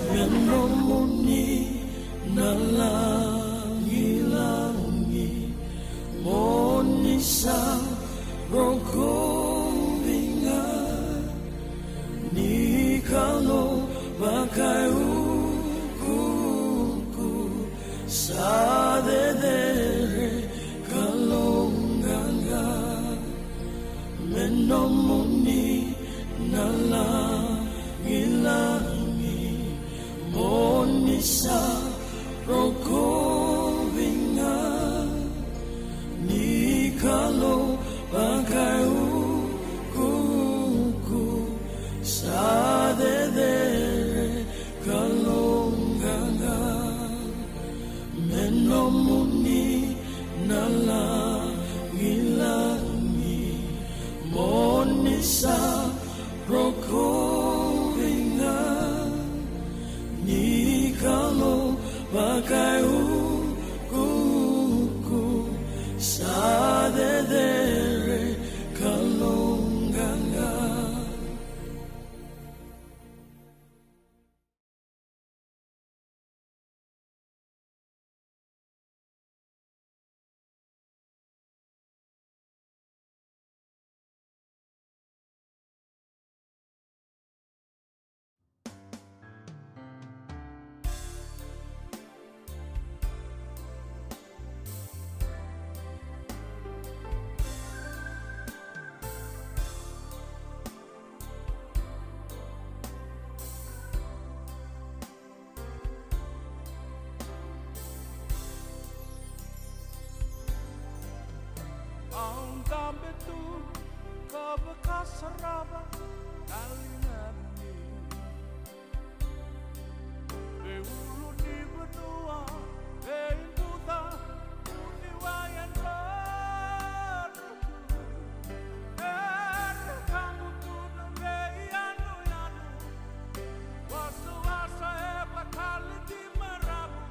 Menomoni nalangi-langi monisa rongkovinga ni kano bakai ukuku sadedere kalonganga menomoni nalangi-langi monisa rongkovinga ni kano bagai ukuku sadedere kalonganga menomoni nalangi-langi monisa rongkovinga ni kano bagai ukuku sadedere kalonganga. Ang dami tu kabakasaraba kalingan ni Beulu di benua Beimbuta Utiwayan baru kamu tu nembeyanu yanu Wasa-wasa hebat kali di merabu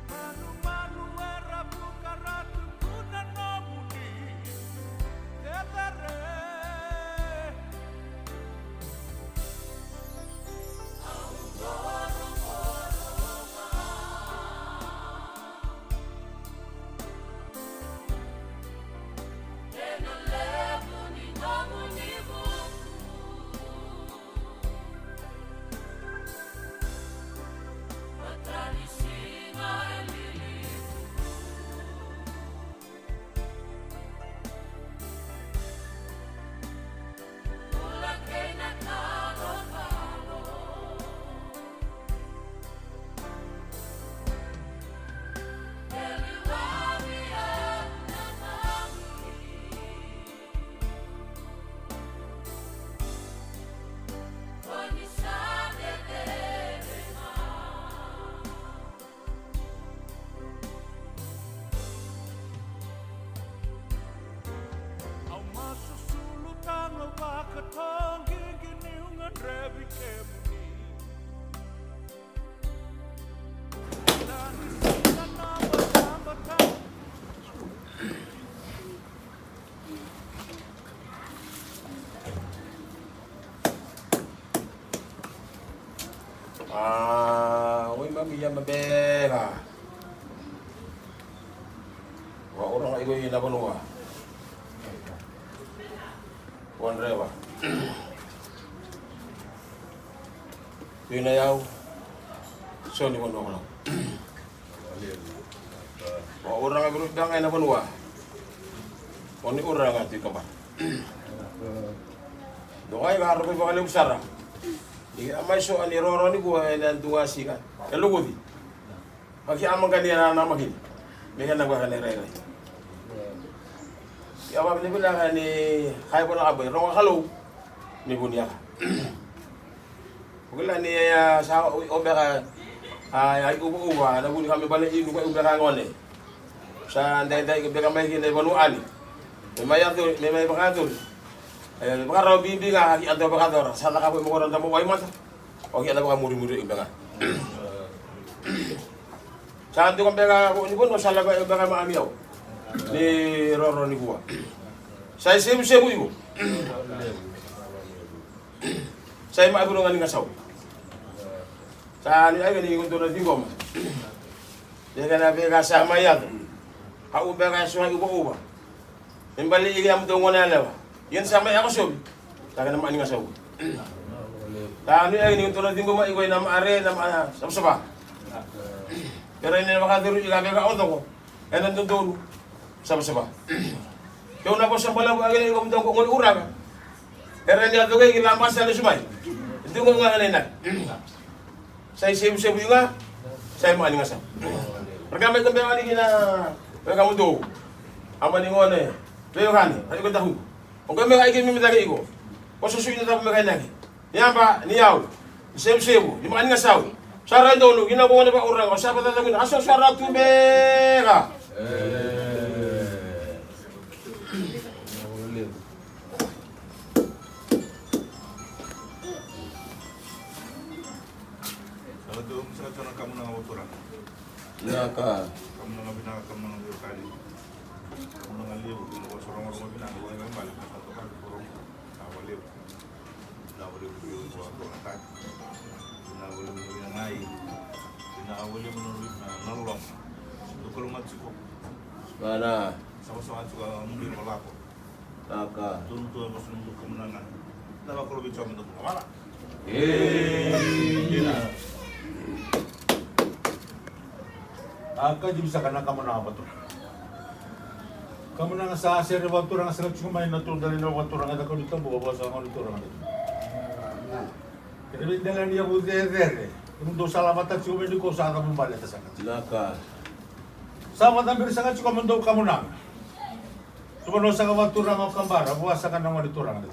Manu-manu erabu karatu kuda nomudi Tetere Oi mami ya mabela. Wa orang igo ina banua. Wan rewa. Ina yau. Soni wan orang. Wa orang igo dang ina banua. Oni orang ati kamar. Doai ga harus bakal besar. Amai so ani roro ni gua dan tua sih kan. Kalau gua di, bagi amang kan dia nama gini, mereka nak gua kan rela. Ya apa ni bilang ni, hai pun apa? Rong kalau ni pun ya. Bukan ni sa obera, ay uba, na pun kami balik ini gua obera ngone. Sa ndai obera mai gini banu ali. Memang tu, memang berkantor. Baka raw bibi nga ato bakador sa nakapoy mo koron tamo way mata. Okay na baka muri-muri iba nga. Sa ato kang beka ko ni bon masala ba baka maamiyaw. Ni Roro ni Buwa. Sa semu ibo. Saya mak guru ngani ngasau. Sa ni ay gani kunto na tingom. Dia kana be ka sa mayat. Ka ube ka suha uba. Membali ili am dongo na lewa. Yan sa may ako sob. Ta kana mani ngasau. Ta ni ay gani kunto na tingom ay na are na sama. Pero ini makaduru ila be ka oto ko. Enan dudulu. Sama-sama. Kau nak pasal bala agak ni kamu tahu kau urang. Karena dia tu kaya lama sekali sumai. Itu kau nggak enak. Saya siap juga. Saya mau ni ngasam. Perkara itu memang ni kena. Kamu tu. Apa ni kau ni? Beliau kan? Aku tahu. Kau memang ikut minta ikut. Kau susu ini tak memang lagi. Ni apa? Ni yau. Siap. Di mana ngasau? Sarah dulu. Kita bawa ni pak orang. Kau siapa tahu ni? Asal sarah tu bega. Kamu nang otora. Ya ka. Kamu nang bina kamu nang kali. Kamu nang liu ko sorong bina ko nang balik na to ka sorong. Awaliu. Nawaliu ko ko ka. Nawaliu bina ngai. Nawaliu bina nolong. Tukul matsiko. Mana? Sama-sama juga mungkin melapor. Ka. Tuntu masuk untuk kemenangan. Tapi kalau bicara untuk mana? Aka di bisa kana kamu na apa tuh? Kamu na sa asir waktu orang sangat cuma main natur dari waktu orang ada kau dito bawa sa kau dito orang ada. Kaya dalan dia buzer. Yung dosa lamatan cuma di ko sa kamu balik sa sangat. Naka. Sama tampil sangat cuma mendo kamu na. Cuma no sa waktu orang ang kambara buwa sa kanang dito orang ada.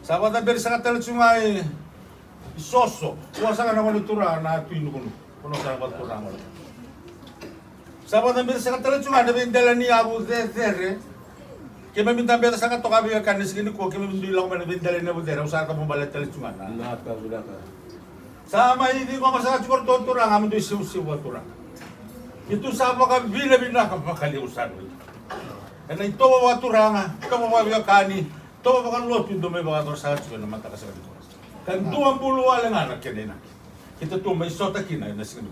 Sama tampil sangat tel cuma isoso buwa sa kanang dito orang na tuin kuno. Kuno sa waktu orang ada. Sabat ambil sangat terlalu cuma ada benda ni abu zere. Kami minta benda sangat toka biar kan di sini kau kami bilang mana benda ni abu zere. Usaha kamu balik terlalu cuma. Naka sudah ka. Sama ini kau masalah cuma orang kami tu siu buat orang. Itu sama kami bila kami kali usaha itu. Karena itu buat orang, itu buat biar kani, itu bukan lot itu memang orang sangat cuma nama tak sekali. Kan 20 orang anak kena. Kita tu mai sota kina di sini.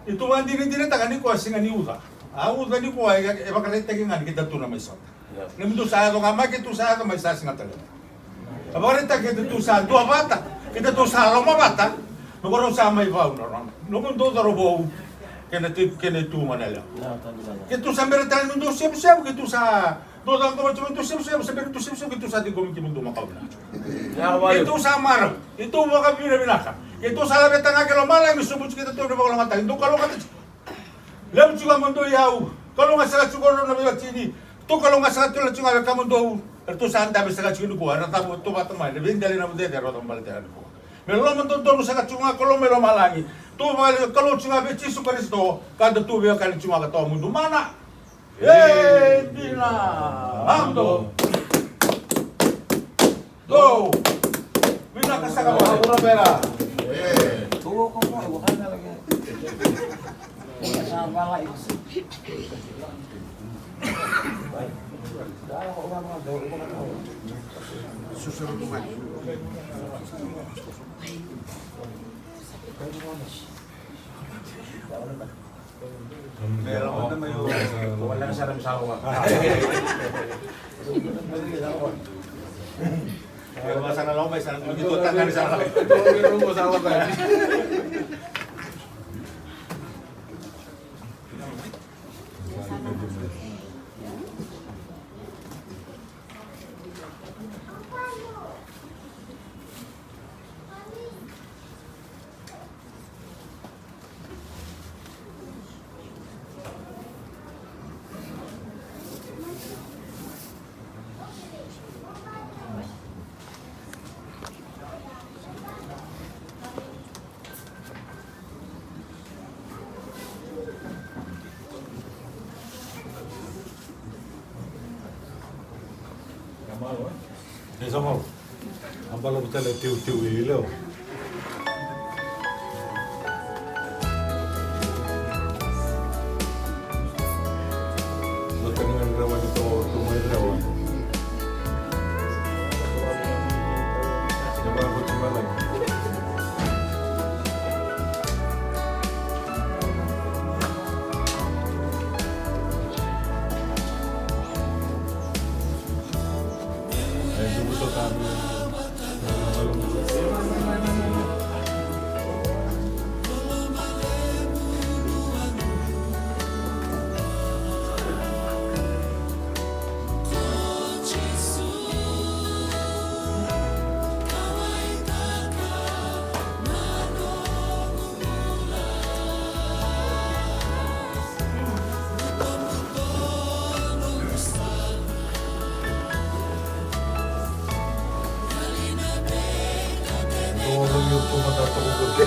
Itu man dire takani ko singa ni uda. Uda ni ko ay bakal tekingan kita tu na may sota. Nem tu sa to kama kita sa to may sa singa tala. Abare ta kita tu sa dua bata. Kita tu sa loma bata. No ko sa may va no. No mo do do robo. Kena tu manela. Kita tu sa merita no do siap kita sa do da ko tu siap kita sa di ko mi mundo makawna. Itu sa mar. Itu baka binaka. Itu salah betang agak lama lah, misubut kita tu udah lama tadi. Itu kalau kata, lem juga mendo yau. Kalau nggak salah juga orang nabi sini. Tu kalau nggak salah tu cuma kamu tu. Itu santa bisa kacau ini kuah. Rata tu batang main. Lebih dari nabi dia rata balik dari kuah. Melo mendo tu nusa cuma kalau melo malangi. Tu kalau cuma beci suka itu. Kada tu biar kali cuma kata mundu mana. Dina, ando. Go. Bina kasaka Pura pera. Tuwo ko mo, bukan na lagi. Sa balay. Susunod mo nga. Meron ko na may wala na sarang sawa. Kaya sana lomay sana begitu tangan di sana. Meron mo sawa ba? Desa mau. Ambalo betul tiu ileu. Betul dengan rawan itu mai rawan. kami. Tulong yung tumatapos ko.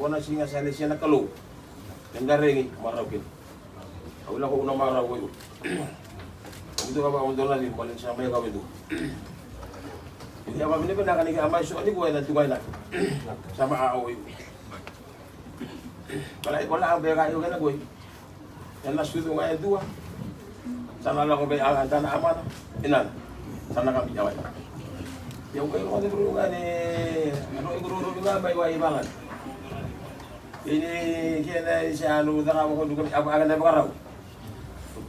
Wala singa sa siya nakalo. Yang garing maraw kin. Wala ko una maraw ko. Ito ka ba undo na din balik sa may gawin do. Hindi ako binibig na kanina amay so ani ko ay natugay na. Sama aaw. Wala ang beka yo kana goy. Yan na sudo nga dua. Sana lang ko kay ang tana amana. Inan. Sana kami jaway. Yung kayo ko dito nga ni ano iguro nga may way bangan. Ini kena siya ano dara mo ko kami agan na bakaraw.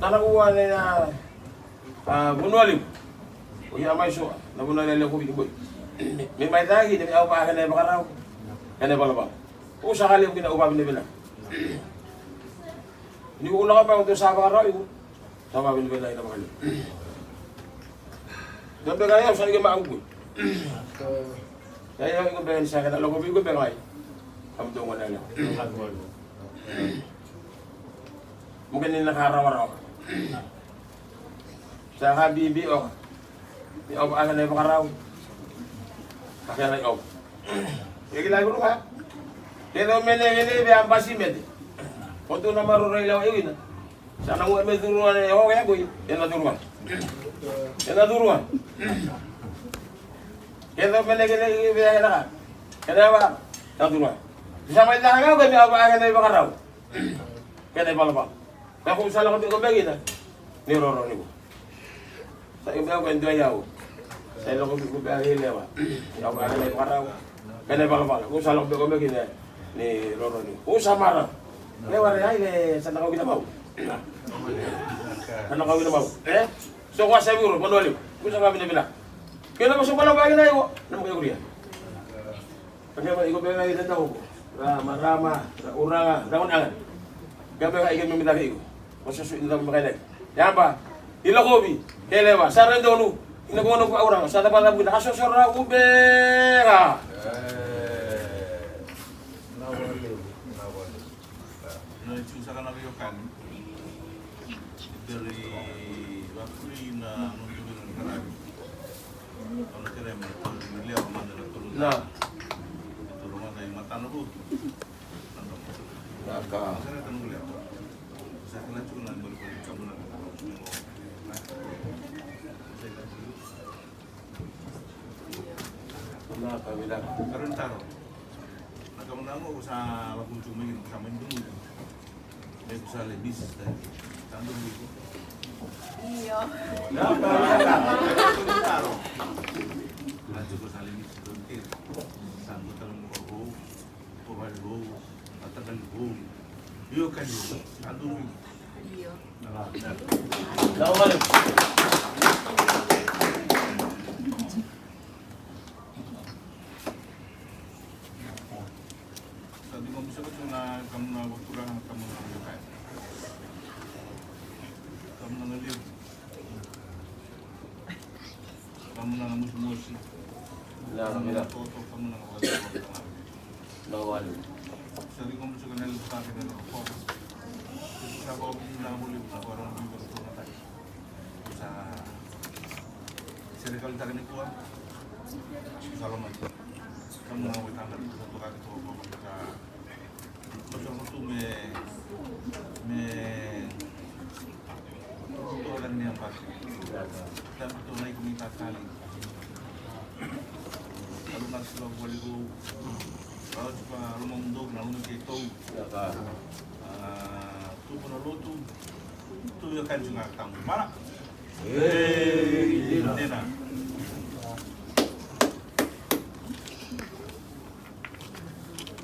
Tanakuha na bunwalim. Uya may so na bunwalile ko bigoy. May may tagi ni aw agan na bakaraw. Kana balaba. O sakali ko kinaupa binibila. Hindi ko na ka pa ito sa bakaraw ito. Sama binibila ina bakali. Gambe kaya sa liga maanggoy. Kaya yung ben sa kana logo bigo ben ay. Amdo mo na lang. Mungkin ini nakaraw-araw. Sa habibi o. Di ako akan na makaraw. Kaya na yung. Sige lang ko ka. Pero mene-mene biya ang pasimed. Punto na maruray lang yun. Sana mo may turuan na ako kaya boy. Yan na turuan. Yan na turuan. Kaya mene-mene biya ka. Kaya ba? Yan turuan. Sama lang ako kami akan na makaraw. Kaya na palabang. Kaya kung saan ako bigay na, niroro ni ko. Sa iba ko, hindi ayaw. Sa ilo ko bigay lewa. Ayaw ka na yung karaw. Kaya na palabang. Kung saan ako bigay na, niroro ni ko. Kung sa mara, lewa rin ay, saan ako ginabaw? Saan ako ginabaw? So kung sa biro, manualim. Kung saan kami nabila. Kaya na masuk palang bagay na yun. Ano mo kayo kuriya? Kaya ba, ikaw bigay na yung tao ko. Rama, uranga, daun angan. Gabi ka ikin meminta kayo. Masusuin na makainag. Yan ba? Ilakobi, kelewa, saran donu. Inakuha ko urang, sa tapat kita kasosora ubera. Nagsusa ka na kayo kan. Dari waktu na nunjukin ng karami. Ano kaya mo niliya ko man na tulungan. Na. Tulungan na yung mata na po. Naka. Sana tanong ulit ako. Sa akin tulungan mo rin kamu na. Naka bilang. Karon taro. Nagkamunang ko sa wakong tumingin sa main dulu. May ko sa lebis dahil. Tandong dito. Iyo. Taro. Lanjut ko sa lebis doon kaya. Saan ko talong mo ako. Pumali ko. Matagal ko. Iyo kayo. Tandong dito. Iyo. Daun balik. Sabi mo bisa ko na kamu na waktu lang kamu na lihat. Kamu na lihat. Kamu na musik-musik. Naka bilang. Foto kamu na waktu. Nawal. Sabi ko bisa ko na lihat sa akin na ako. Sa ako na ulit na parang hindi ko na tayo. Sa serikal tayo ni Kuya. Salamat. Kamu na wait ang satu kali ko ako sa masuk ko me orang yang pasti dan betul naik minta kali kalau masih lo boleh go kalau cuma rumah mundok na rumah kita Naka. tu pun lo tu ya kan juga kamu mana Dina.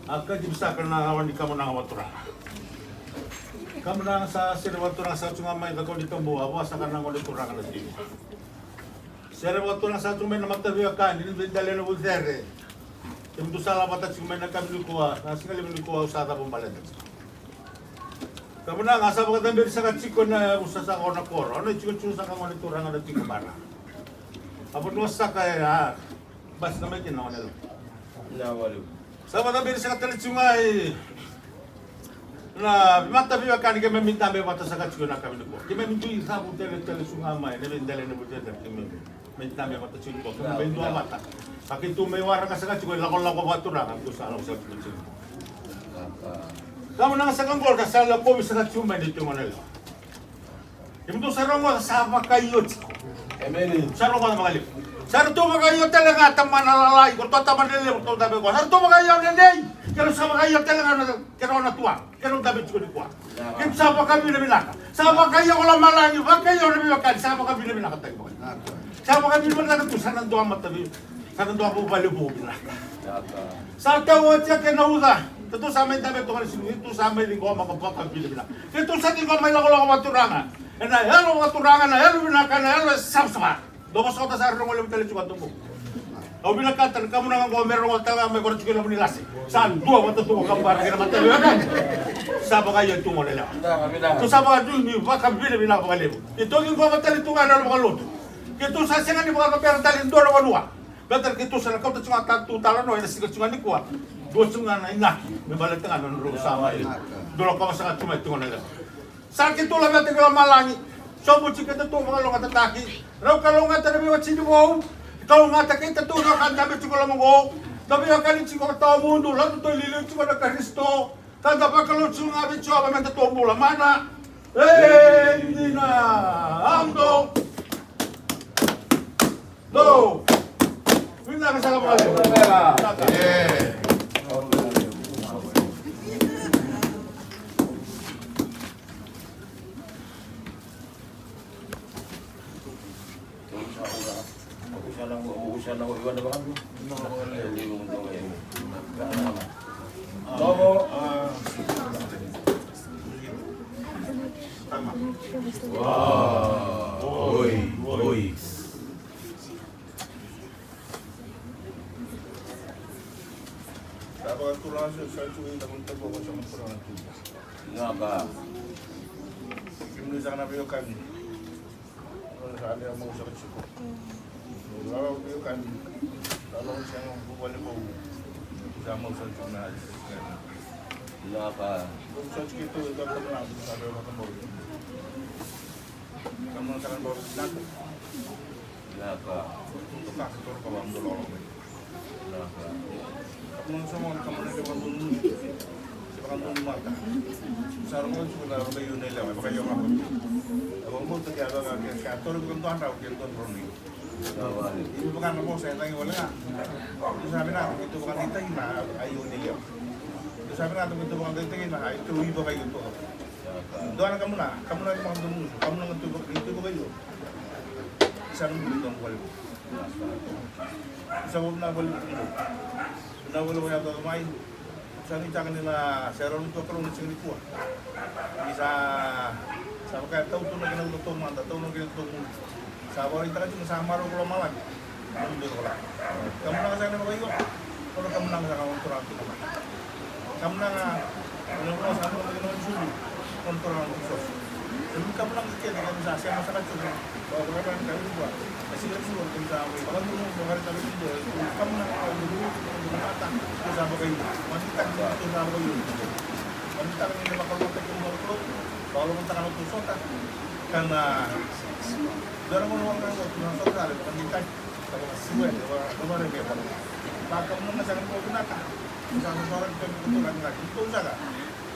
Agka bisa kena awan di kamu nang watura. Kamu nang sa sira watura sa tunga may dako di kambo awas akan nang wali turang na dito. Sira watura sa tunga may namatabi akan ini dali na bultere. Tim tu salah mata tunga may nakabili kuha, nasingali mo kuha usada pumbalan. Kamu nang asa ba kadang sa chiko na usa sa ko na koro. Ano chiko sa kang wali turang na dito bara. Apo no sa kaya bas na may kinaw na. Nawal. Sama tabi sa katalit sungay. Na mata biwa kani kami minta be mata sa katsugo na kami ko. Kami mintu isa bu tele sungay mai, ne bendale ne bu tele kami. Minta be mata sungko. Kami mintu mata. Pakai tu may wara ka sa katsugo lako batura kan tu sa sa katsugo. Kamu nang sa kanggol ka sa lapo sa katsugo mai dito manel. Imto sa rongo sa pakayot. Emeni. Sa rongo na magalip. Sarto magayo talaga taman nalalay ko to taman nila ko tabi ko. Sarto magayo nende. Kero sa magayo talaga na kero na tuwa. Kero tabi ko di ko. Kim sa pa kami na binaka. Sa pa kayo ko lang malangi. Wa kayo na binaka. Sa pa kami na binaka tayo. Sa pa kami na binaka sa nando matabi. Sa nando ako balibo binaka. Sa tawo siya kenauda. Ito sa amin tabi to kan sinu. Ito sa amin ko makapapabili binaka. Ito sa tin ko may lako maturangan. Na hello maturangan na hello binaka na hello sabsaba. Doko sa sa arong wala mitali juga tumbo. Au binakatan kamu nang ko meron ko tawa may korot kilo nilasi. San dua mata tuwa kambar kina mata kan. Saba kayo tumo nila. Naka bilang. Tu saba du ni baka bile bina ko kalebo. Ito yung ko matali tuwa na mga lot. Kito sa singa ni mga kapera tali ndo na wanua. Better kito sa nakau ta tunga tatu talo no ina siga tunga ni kuwa. Do tunga na ina. May balat nga no ro sama ile. Dolo ko sa tunga tunga nila. Sa kito la bete ko malangi. Sobo chika to mga lo katataki. Raw kalungan ta nabi watsi mo. Ikaw nga ta kita to no kan tabi chiko lang mo. Tabi ka ni chiko ta mundo la to lilo chiko na Kristo. Tanda pa kalot sunga bi chwa ba menta to mula mana. Hindi na amdo. Do. Wala ka sa kapal. Ubusan ako iwan na ba kami? Hindi mo ito ngayon. Nomo. Tama. Wow. Oy. Sabar turun saya curi takut terbawa sama turun itu. Naka. Kimli sana biyo kami. Kalau ada yang mau sakit cukup. Kalau biyo kami, kalau saya mau balik mau, saya mau sakit nasi. Naka. Kalau sakit itu akan nanti ada orang mau. Kamu akan bawa nanti. Naka. Untuk kasih turun ke bawah dulu. Naka. Kamu semua kamu nak keluar dulu. Sekarang tu mata. Sekarang pun sudah orang kayu ni lewat, pakai yang apa? Abang pun tak ada lagi. Kantor bukan tuan tahu, kantor Brunei. Itu bukan apa saya tanya boleh tak? Itu sampai nak itu bukan kita ini ayu ni lewat. Itu sampai nak itu bukan kita ini itu ibu kayu tu. Doan kamu nak makan dulu. Kamu nak itu bukan kayu. Saya nak beli dong boleh. Saya nak boleh. Na wala wala to mai sa ni tangan nila sero nito pero ni sing kuha bisa sa ka tau tu na gina to manda tau na gina to sa bari ta ka sa maro ko malag ang do wala kamu na sa na magayo pero kamu na sa kontrol ko naman kamu na ano ko sa mo gina sulu kontrol ang sos demi kamu na kaya dengan sa sa masyarakat ko ba ko na ka buat kasi sulu ko sa mo ba mo mo hari tabi ko kamu na mata sama kayo manita dito sama kayo manita kami na makalmatay yung marko kalau manita kami tusota karena darang mo naman ang tusota rin manita sama suwe naman rin kayo baka mo na sa kanong ko pinata sa sorang ko kutulan nga ito saka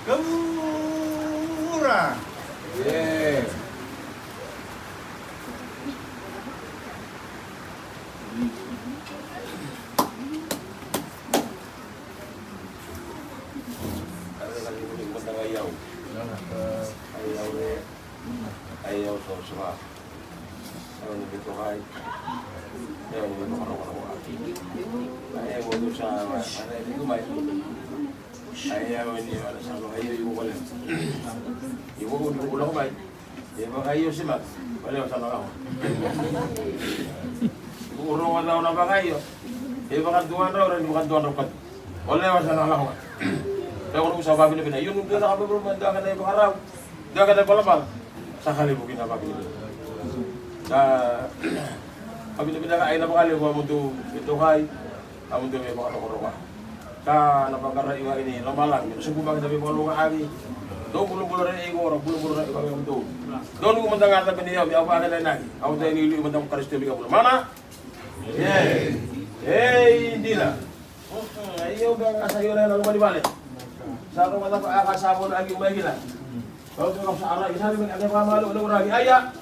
Gawura Yeah. Ayaw sa suha. Ayaw ni Bito Hay. Ayaw ni Bito Karawa. Ayaw mo doon sa ano ni Gumay. Ayaw ni ano sa ayaw yung wala. Ibu ulang Gumay. Di ba kayo si Max? Wala sa ako. Urong wala na ba kayo? Di ba kanduan raw rin bukan duan raw. Wala sa ako. Kaya kung sa babi na pinay, yun yung nakapagruman, doon ka na ibang araw. Doon ka na palapal. Sakali mo kinababi nila. Kami na pinakain na pakali, huwag mo ito kay, kami doon may mga nakuruwa. Napagkara iwa ini, lamalang, subukan kita may mga lunga agi. Doon bulong-bulong rin igor, bulong-bulong rin iwa yung doon. Doon kung umandang nga tabi niya, may ako akala lagi. Ako tayo nili umandang karistili ka bulong. Mana? Hindi na. Ayaw ba nga sa'yo na lang lumali-bali? Sa rumah tak akasabon lagi umay gila. Kalau tu sa arah isa rin ada pamalu ulo lagi aya.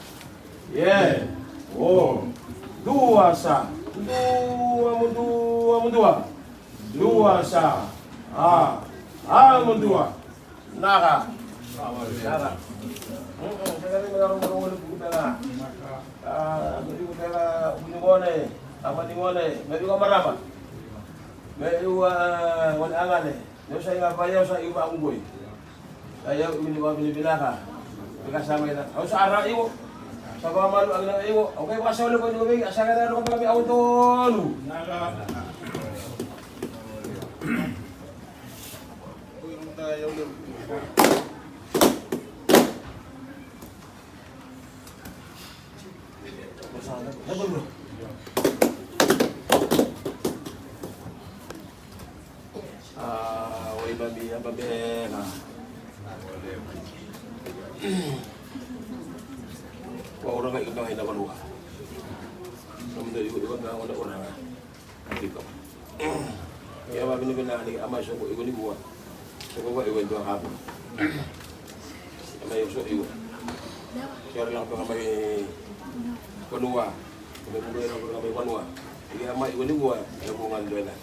Oh. Dua sa. Dua sa. Dua. Naka. Naka. Saya rin marunong kita na. Hindi ko tela uningone. Apa ningone? May ko marama. May wala angane. Yung sa nga bayaw sa iyo maunggoy. Ayaw binibinaka. Kasama kita. Ako sa araw iyo. Sa pamalu ang nang iyo. Okay, pasawalo ko yung ubig. Asa ka na rin kami auton. Babena. Wah orang kayak kita hendak keluar. Kemudian juga nggak ada orang. Gitu. Ya babi ni benar ni amal suku ibu ni buat. Suku buat ibu itu apa? Amal suku ibu. Siapa yang pengamai penua? Kemudian yang pengamai penua. Jadi amal ibu ni buat. Gabungan dua lah.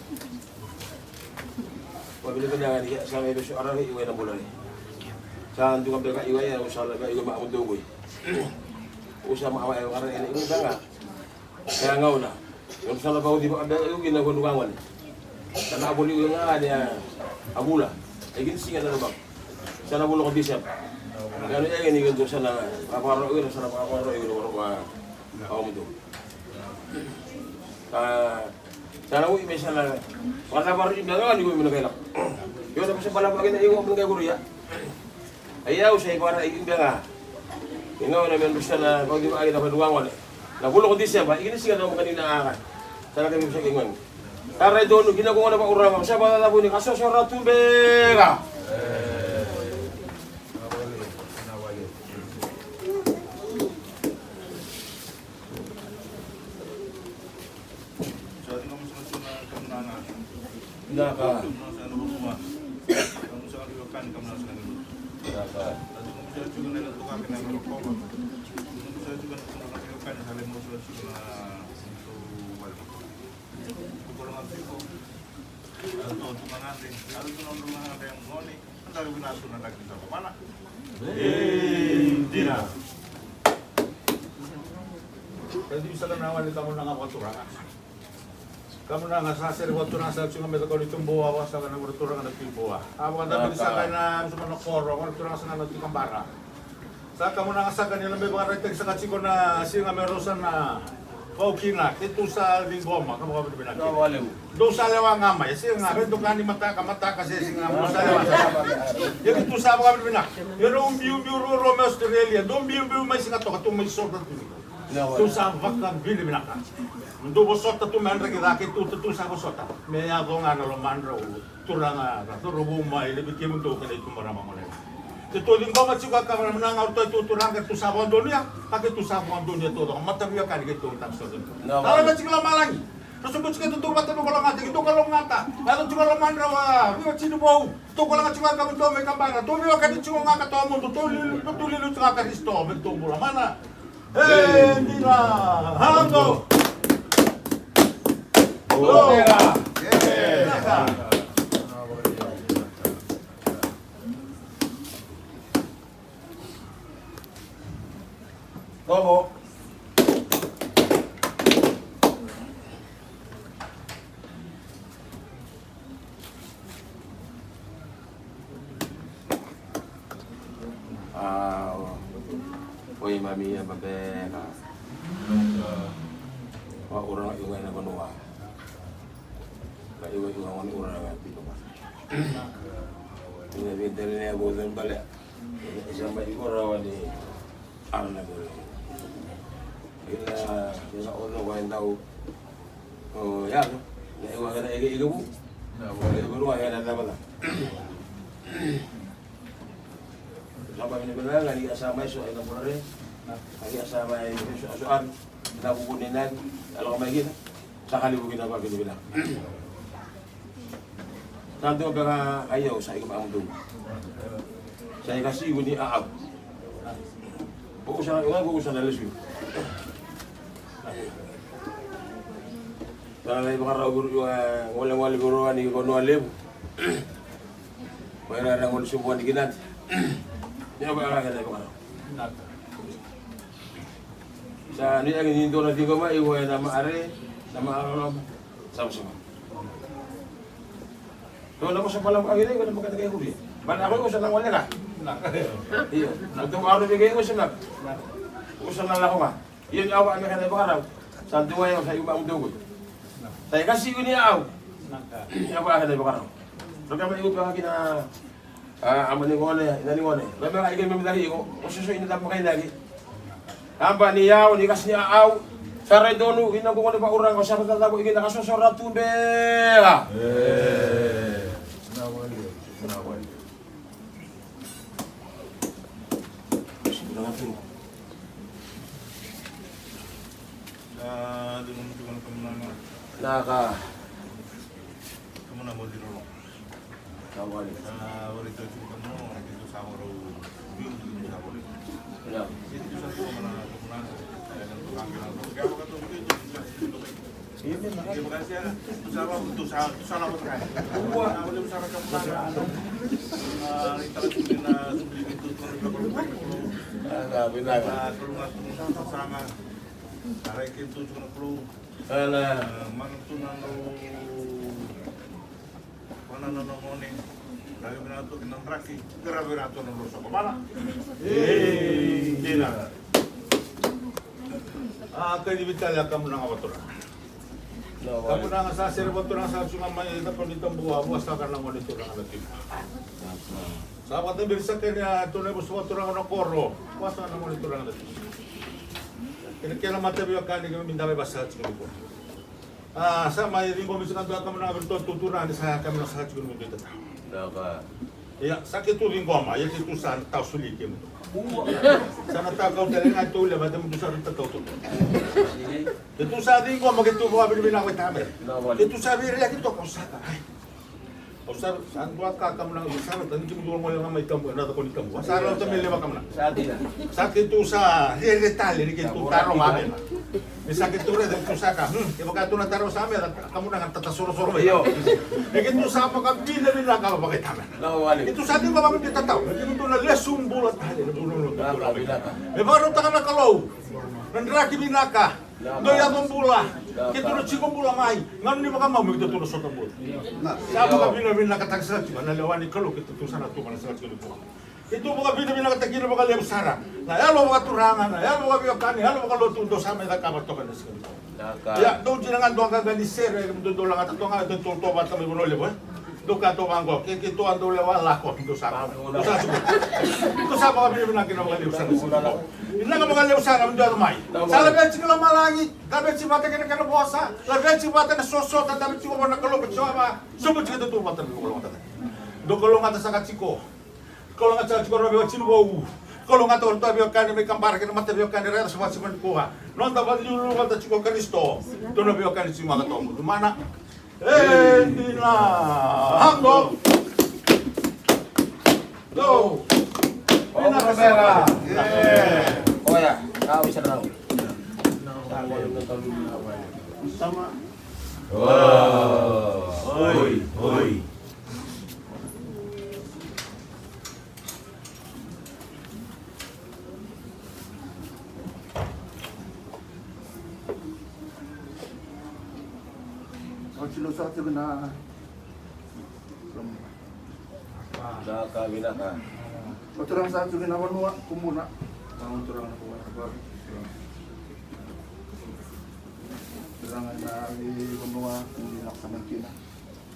Wabila pinangan niya sa may besyo araw iway na bulay. Saan juga mereka iway ya usah lagi iway maamud dogoy. Usah maaway ang araw ini nga nga. Kaya ngaw na. Yung sa labaw di ba abel yung ginagunungan. Sana abuli yung nga niya abula. Ay ginsingan na lubak. Sana bulo ko bisap. Kaya niya yung inigan doon sana kaparo yun sana kaparo yun ako mo doon. Sana ko imesa na. Wala baru ibang ni ko minagay. Yo na sa balang bagay na iwo mga guru ya. Ayaw sa ibara ibang. Ingaw na men bisa na ko di ba ay na paduwang wala. Nagulo ko Disyemba, igini siya daw kanina aka. Sana kami sa ingon. Taray doon ginagawa na pa urang sa bata po ni kaso sa ratubega. Naka. Jadi bisa nawali kamu na nga makaturanga. Kamu na nga sa seri waktu na sa singa meta ko itong buwa wa sa kanang turanga na timbuwa. Amo kan dapat sa kana sa manokoro kan turanga sa nga tikambara. Sa kamu na nga sa kanila may mga reteng sa katsiko na singa merosan na Paukina, itu sa Lingoma, kamu kamu binaki. Do sa lewa nga may, siya nga, rin kani mata kasi siya nga, sa lewa. Yan itu sa kamu binaki. Yan ang biu-biu Rome Australia, do biu-biu may singa to, katong may sorta to. Tu sa vakang bili binaka. Do bo sorta to man ragi daki tu sa bo sorta. Me ya do nga na lo manro, turanga, turubu may, lebih kimun to kana itu marama mo. Ito Lingoma juga kamera menang auto itu turang ke tusabon dunia, pakai tusabon dunia itu dong. Mata biar kan gitu tak sudah. Kalau macam kalau malangi, tersebut kita tutur mata kalau ngata, itu kalau ngata, lalu juga lo mandrawa, biar cina bau. Tu kalau ngata juga kamu tuh mereka bangga, tu biar kan cuma ngata tuh mundo, tu lilu juga kan isto, betul bola mana? Dina, hando. Oh, Tomo. Oy mami ya babeka. Wa urang iwan na banua. Ka iwan iwan urang na pito ba. Ini bintang ni aku dan balik. Sampai ikut ni ana boleh. Ila ono ko tahu. Oh ya, ya iwan kana iga bu. Na boleh banua ya na bala. Sampai ini benar lagi asama isu ina boleh. Lagi asama isu asuan. Kita kukunin lagi. Kalau kau lagi, sakali bukin apa gitu bilang. Nanti orang ayo saya ke Bang Dung. Saya kasih guni aab. Fokusan orang fokusan dari situ. Kalau lagi bakar guru wala guru ani ko no lebu. Mayroon na ngol subuan dikinat. Yan ba ka na bakar. Sa ni ang hindo na tigo ma iwo na maare na maaro sama-sama. Doon ako sa palang agile ko na magkatagay huli. Ban ako ko sa nang wala ka. Iyo. Nagtum araw bigay ko sa nak. Usan na lang ako ma. Iyon awa ang kanay bakaraw. Sa duwa yo sa iba ang dugod. Tay kasi ko niya aw. Naka. Awa kanay bakaraw. Pero kami ko kina amo ni ngone, inani ngone. Labi ka igay mamidali ko. Ususo inatap mo kay lagi. Amba niyaw ni kas niya aw. Saray donu ina ko ba urang ko sa patata ko igay nakasosora tubela. Naka. Kamu na mo dino. Kawali. Wala ito kamu dito sa oro. Yung dito sa oro. Wala. Dito sa oro na kunan. Kaya nang tukang ka na. Kaya ka to dito. Sige, makasya. Usama mo sa na mo kay. Uwa, wala usama ka mo na. Ito na subli dito ko. Sabi na. Tulungan mo sa sama. Aray kinto ko na pro. Ala. Mantunan lo ngone. Lagi binato kinang traki. Grabe nato ng lusa ko bala. Dina. Kay di bitala kamu nang awatura. Kamu nang sa servo tu nang sa sunga mai na ponitan buah sa kana mo dito nang natin. Sa pati birsa kanya tu ne buso tu nang koro. Wasa na mo dito nang natin. Kaya mata biyo kani kami minta basa cikgu ko. Sa mai ringo misalkan tu kamu nang bertuturan sa kami nang sa cikgu dito. Naka. Ya, sakit tu ringo ma, ya itu san tau sulit dia. Sana tahu kau dari ngatu le, macam tu sana tahu tu. Itu sa ringo magitu mo abis binang tamer. Itu sa biri lagi tu kau saka. Kau sar, san buat kamu nang sana, tadi cuma dua malam ngamai kamu, nada kau ni kamu. Sana tu mele kamu nang. Sakit tu sa, dia tali ni kita taruh amer. Sakit tu re tu saka. Ibu kata tu nak taruh sa amer, kamu nang tata soro-soro. Iyo. Begitu sa apa kamu bila kamu pakai tamer. Itu sa ringo kami kita tahu. Begitu tu na lesung bulat tali. Baru tangan na kalau, nandraki binaka, doya bombula, kita na cikong bula mai, ngan ni baka mau kita tu na sotong bula. Siapa ka binaka tagsa cuma na lewani kalau kita tu sana tu mana sangat kilo. Itu baka binaka tagina baka lew sara. Na yalo baka turangan, na yalo baka biokani, yalo baka lotu do sa may kamat to kana sekali. Ya, do jinangan do ka gani sere, do do lang ato nga do to bata may bunole boy. Duka to manggo, kiki to ando lewa lako do sa. Itu sa baka binaka na baka lew sara. Ina nga mga lewsara mo dito may. Sa labet si malangi, labet si mata kena kena bosa, labet si mata na sosot, labet si mata na kalupit sa ama, sumut si kito mata na kulong mata. Do kulong ata sa katsiko, kulong ata sa katsiko na biwa sinubaw, kulong ata orto biwa kani may kampara kena mata biwa kani rera sa masi manikuha. Noon dapat yun ata chiko kanisto, to na biwa kani si mga tomo. Dumana, hindi na, hanggo, go. Pera. Oh ya, kau bisa tahu. Sama. Oi. Silo sa atin na Naka binaka. Oturang sa atin na wanua kumuna. Ang oturang na kuha na bago. Oturang na wanua hindi naksaman kina.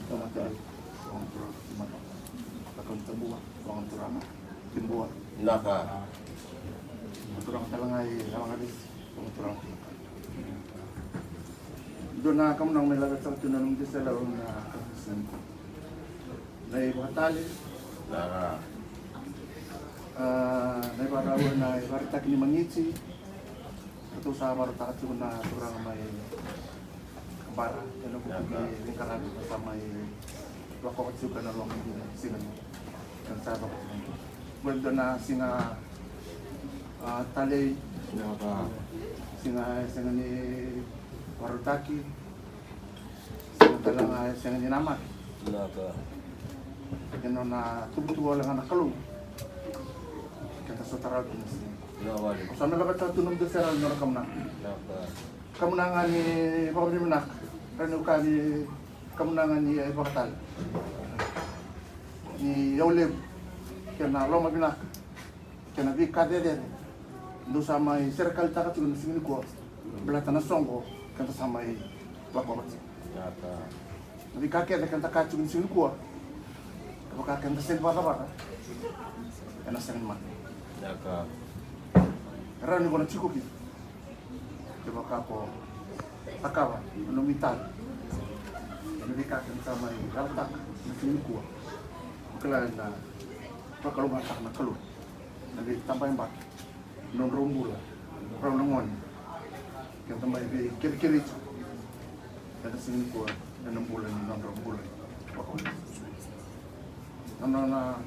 Tamatay. Ang oturang kumana. Takang tabuha. Ang oturang timbuha. Naka. Oturang talangay. Ang alis. Ang oturang doon na kamu nang may lagat sa tunanong di sa laro na kakasan ko. Naibatali. Naka. Naibarawan na ibaritak ni Mangitsi. Ito sa marutakat ko na turang may kabara. Ano ko kami lingkaran sa may wakawat suka na lang hindi na singa mo. Kan sa bakit mo. Well doon na singa tali. Singa ni Warutaki, sementara yang dinamat. Naka. Yang na tubuh-tubuh lang nakalung. Kita setara itu sih. Nawali. Sana lagat sa tunom de seral nor kamna. Naka. Kamunangan ni Pablo Minak. Kanu kani kamunangan ni Baktal. Ni Yaulib. Kena Loma Minak. Kena bi kadede. Do sama circle takat yung singin ko. Belatan na songo. Kanta sama wakawat. Naka. Nabi kakek ada kanta kacung sini kuah. Kalau kakek kanta sen baka. Enak sen mat. Naka. Karena ni kona cukup gitu. Coba kako takawa, menumitan. Nabi kakek sama galtak sini kuah. Kelan na kalau masak na keluar. Nabi tambahin bak. Non rombula. Orang nongon. Kanta may kiri-kiri itu. Ada sini kuah, 6 bulan, 6 bulan.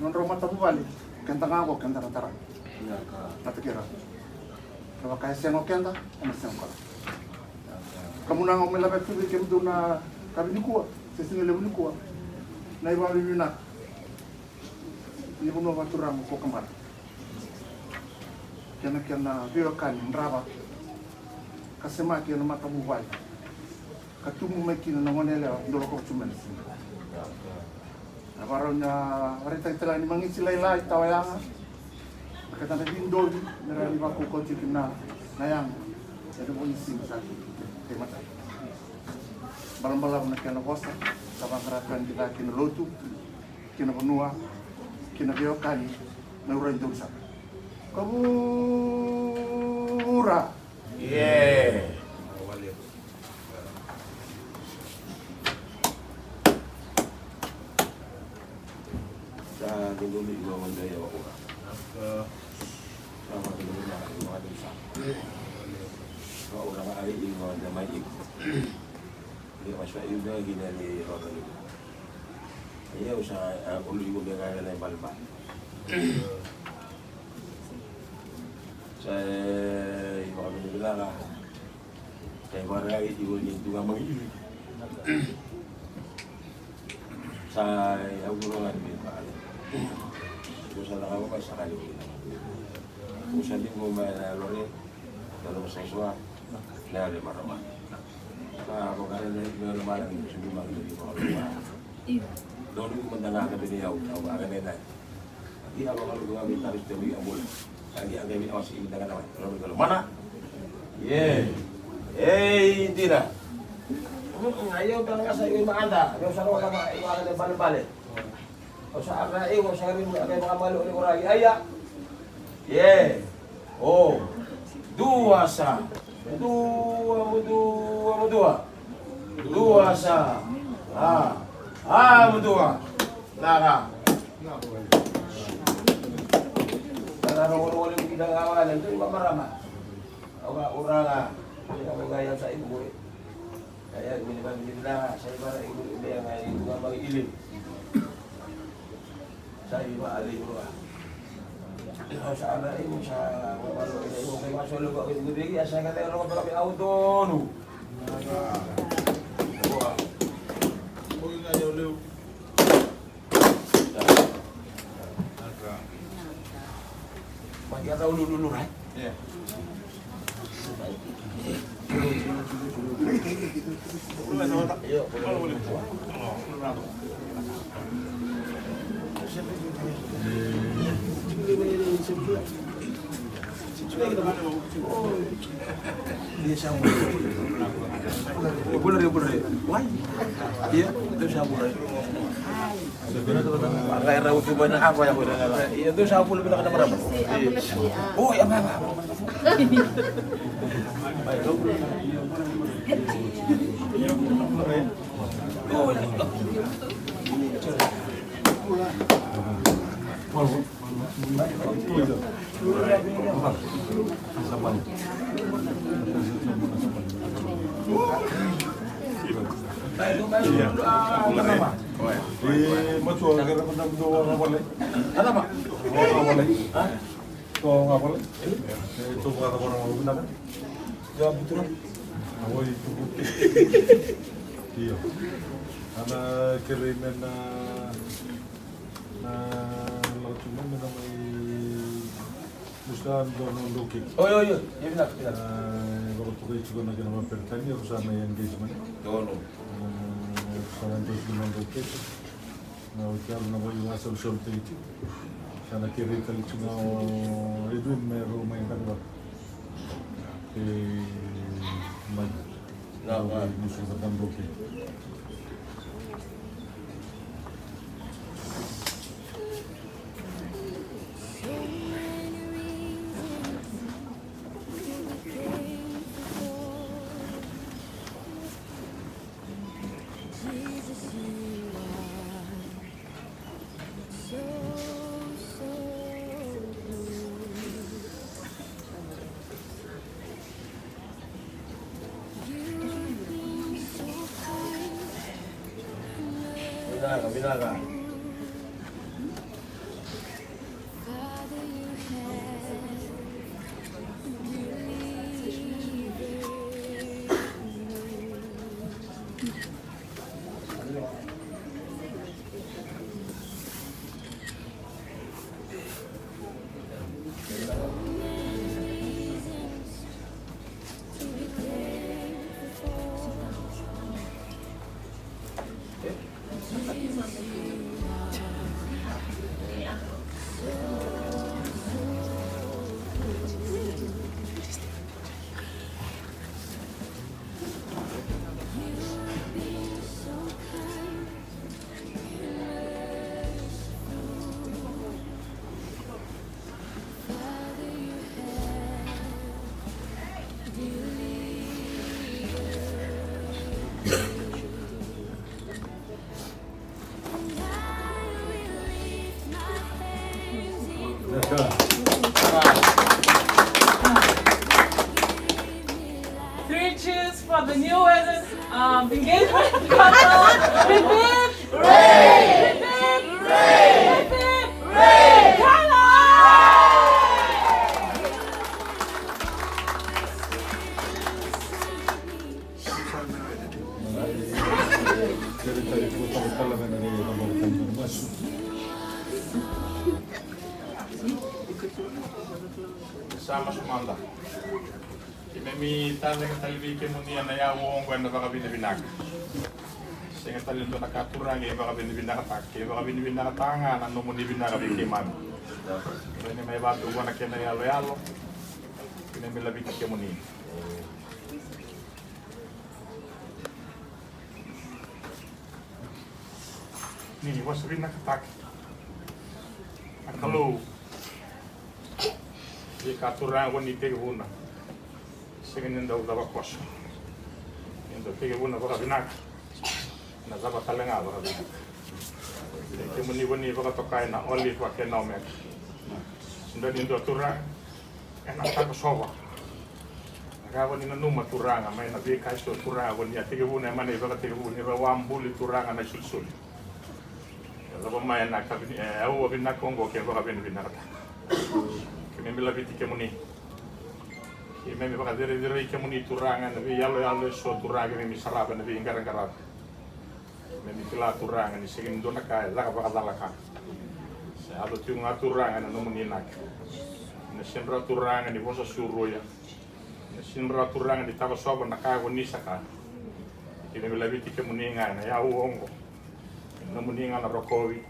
Non rumah tabu balik. Kanta ngako, kanta ratara. Naka. Nata kira. Kalau kaya siang kanta, ano siang kala. Kamu nang melapet tu bikin tu na kami ni kuah, sesini lebu ni kuah. Na iba bibinak. Ni puno baturang ko kamar. Kena biokan ndraba. Kasema kina mata buwai. Katumu makina na wanele ndolo ko cuman. Na baronya arita itala ni mangi silai-lai tawayanga. Kata na dindo nera ni baku ko cikina nayang. Jadi polisi sakit. Terima kasih. malam-malam na kena kosa, sabang kerakan kita kena lotu, kena benua, kena beokani, na urang dosa. Kabura. Yeah. Sa dindoli ko ang daya ako. Sama dindoli na mga dosa. Orang ay ingon na may iko. Hindi masya yung mga ginali Rodrigo. Ayaw sa uli ko mga kaya na balba. Sa mga binigala ka. Kaya mga iwan yung tunga mag-ilig. Sa agulungan din pa. Kung sa nakawakay sa kalimutan. Kung sa din mo malalorin, dalam sesuatu dari marama. Nah, kalau kalian lihat mana ini sebelum lagi kalau dulu mendengar ke beliau, tahu ada neta. Iya kalau gua minta harus jadi amul. Lagi agak ini awas ini dengan apa? Kalau mana? Tidak. Ayo bilang saya ini anda. Ayo saya orang itu ada balik-balik. Kau saya kau saya ini ada yang malu ini orang ayah. Oh. Dua sa. Dua sa. Dua. Naka. Orang-orang yang tidak awalan itu marama. Orang yang menggaya sa ibu. Kaya minibang-minibang sa iba ibu yang ibu ngabang ilim. Sa iba alim sa ana ini sa malo ini mo kay masolo ko ini bigi asa ka tayo ko kami auto no. Kung nga yaw liw. Pagi atau lulu right? Yeah. Ayo, boleh. Boleh. Why? Iya, itu sabu lagi. Pakai rawat banyak apa yang boleh? Iya, itu sabu lebih nak berapa? Oh, ya apa? Macho agar kita berdua ngawalay. Ano ba? Ngawalay. Ito ngawalay. Ito kata orang mau benar. Ya betul. Awal itu. Iya. Ana kiriman na laut cuma namai Muslim dono loki. Oh, iya. Ya benar. Kalau tuh juga nak nama pertanyaan harus sama yang engagement. Dono. Sana dos naman loki. Na hotel na boy wasal solti. Sana kiri kali cuma Edwin mero main kanwa. Mag. Na musuh sedang loki. Binaga. Three cheers for the new engagement couple. Hip hip, hooray! Hip hip, hooray! Hip hip, hooray! Hello! Sama sumanda. Mimi tanda ka talibi ke munia na ya wong na baka binibinag. Singa talin do nakaturang e baka binibinag tak, e baka binibinag tanga na no muni binag ke man. Ini may batu wana ke na yalo yalo. Ini may labi ke muni. Ni was binag tak. Akalo. Di katurang wani tege huna. Singin daw daw kos. Indo tege huna baka binak. Na zaba talenga baka binak. Ke muni baka tokai na oli pa ke na mek. Sinda indo turang enak tak soba. Kawan ina numa turanga mai na bi kai sto turanga wani tege huna mane baka tege huna ba wambuli turanga na sulsul. Zaba mai na ka bi au binak kongo ke baka binak. Kami lebih tiga muni. Kami baka diri kemuni turangan, nabi yalo so turangan ini sarapan nabi ingkar. Kami pila turangan ini segini dona kaya, laka baka dalaka. Saya ada tiung turangan anu muni nak. Nasional turangan di bosa suruh ya. Nasional turangan di tahu sobat nak kaya wani saka. Kami lebih tiga muni ngan, ya uongo. Muni ngan rokowi.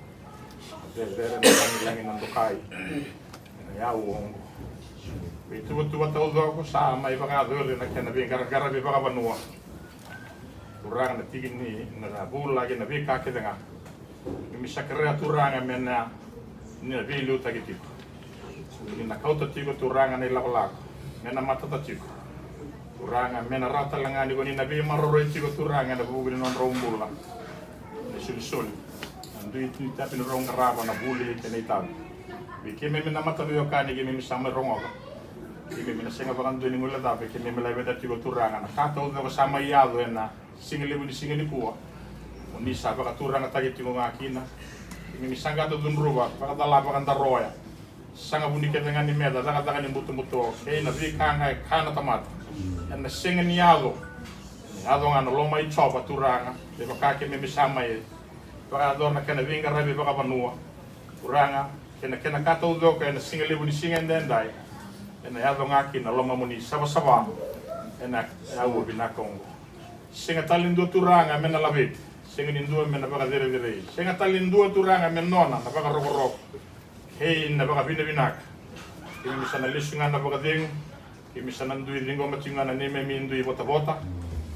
Dere nang nandukai. Ya uong. Itu tau ko sa mai baka dole na kana bi gara bi baka banua. Turang na tigin ni na bula lagi na bi ka ke denga. Mi sakra turang mena ni bi lu ta gitu. Ni na kauta tigo turang na la. Mena mata ta tigo. Turang mena rata langani ko ni na bi maroro tigo turang na bu ni non rombula. Ni sul. Andu itu tapi rong raba na buli ke ni ta. Biki mimi na mata biyo kani ki mimi sama rongo ka. Ki mimi na singa bakan duni mula dape ki mimi lai beda tigo turanga na kata uda ko sama iado na singa libu di singa ni kuwa. Uni sa baka turanga tagi tigo ngakina. Ki mimi sanga to dun ruba baka dala baka daroya. Sanga buni ke dengan ni meda daga ni mutu. Kei na bi kanga kana tamat. Na singa ni iado. Iado ngana loma I chopa turanga. De baka ki mimi sama ye. Baka ador na kana vinga rabi baka banua. Turanga kena kata udo kena singa libu ni singa ndendai ena ya ngaki na loma muni saba ena ya wo binakong singa talindu turanga mena labit singa nindu mena baka dire singa talindu turanga menona na baka roko hei na baka binak kimi misana lisunga na baka ding kimi misana ndui dingo matinga na neme mindu bota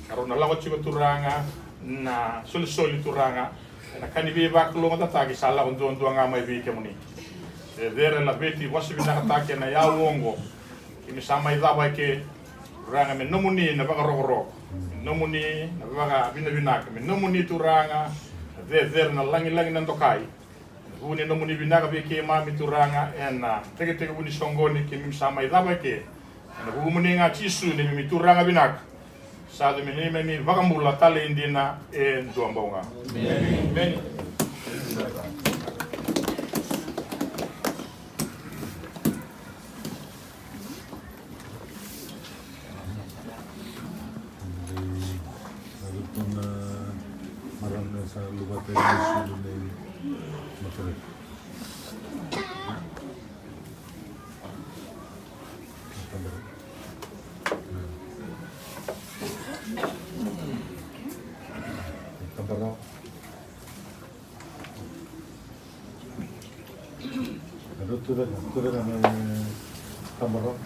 karona lawa chigo turanga na soli turanga ena kanibi baklo ngata tagi sala ondo ngamai bi kemuni Dere la beti wasi bina katake na ya uongo. Kimi sama idaba ke ranga me nomuni na baka rogoro. Nomuni na baka bina me nomuni turanga. Dere na langi na tokai. Buni nomuni bina ka ke mami turanga ena tege buni songoni kimi sama idaba ke. Na bumuni nga chisu ni mi turanga bina. Sadu me ni baka mula tale indina duambonga. Amen. Sa lugar tayo ng Masarap. Tabarok. Turun na tabarok.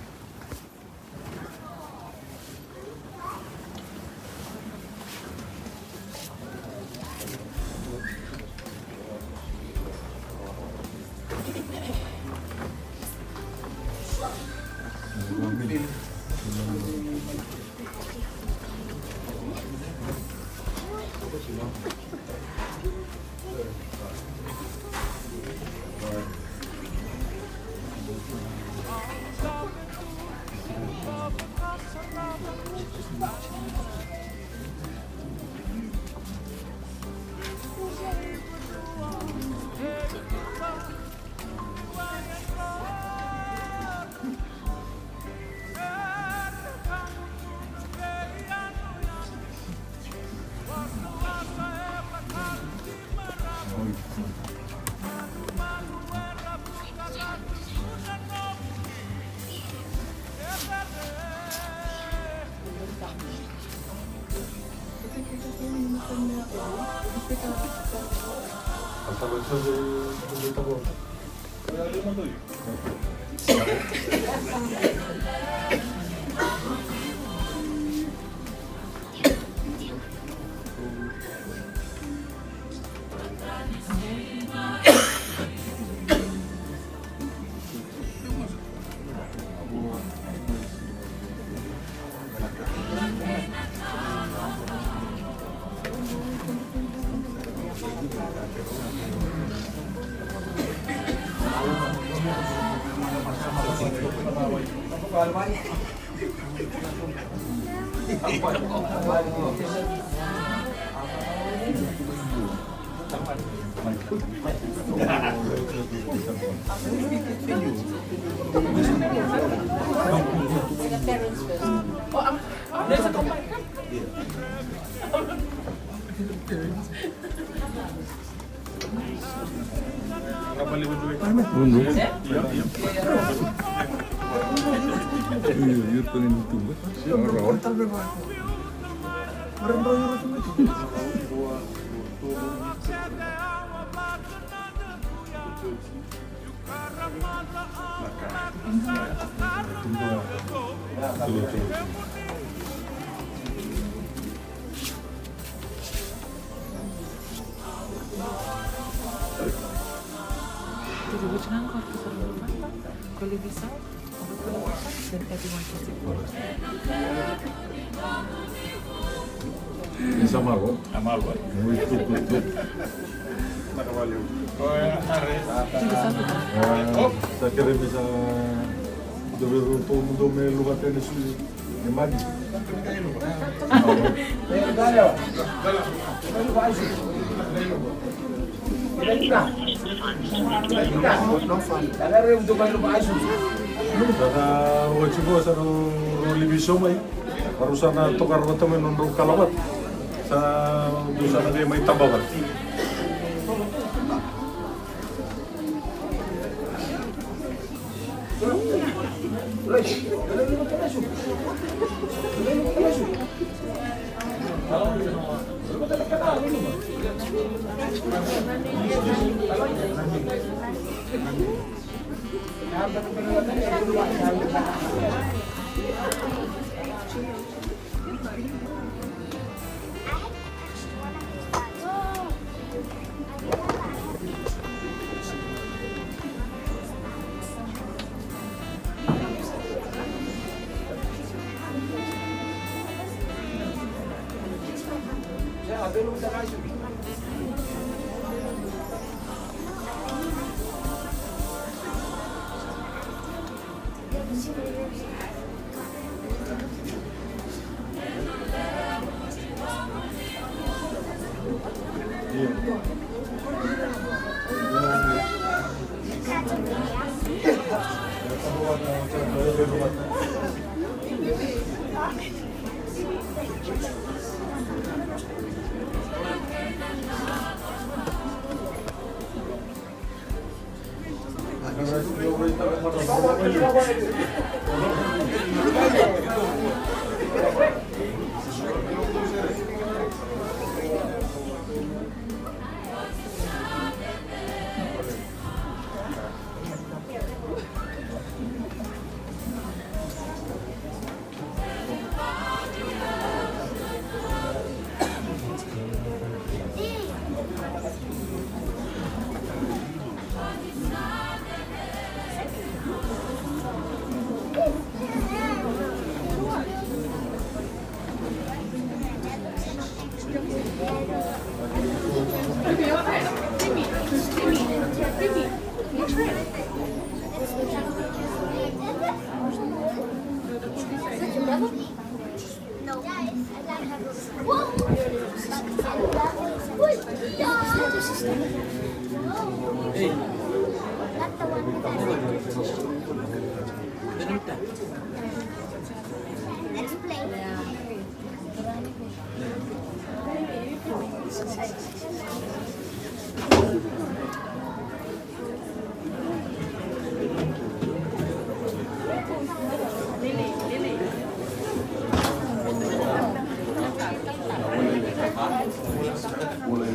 Hasta lo hecho de tabor. There's a couple. Yun pa rin ito ba? Which one got to the Colivisa? Then everyone can see. Is amargo? Amargo. Muy tututu. Sa kere bisa dove todo mundo me lugar tiene su imagen. Saka wajibo sa Libiso may baru sana tukar kami nunjuk kalawat sa doon sana dia may tabawan. Mulai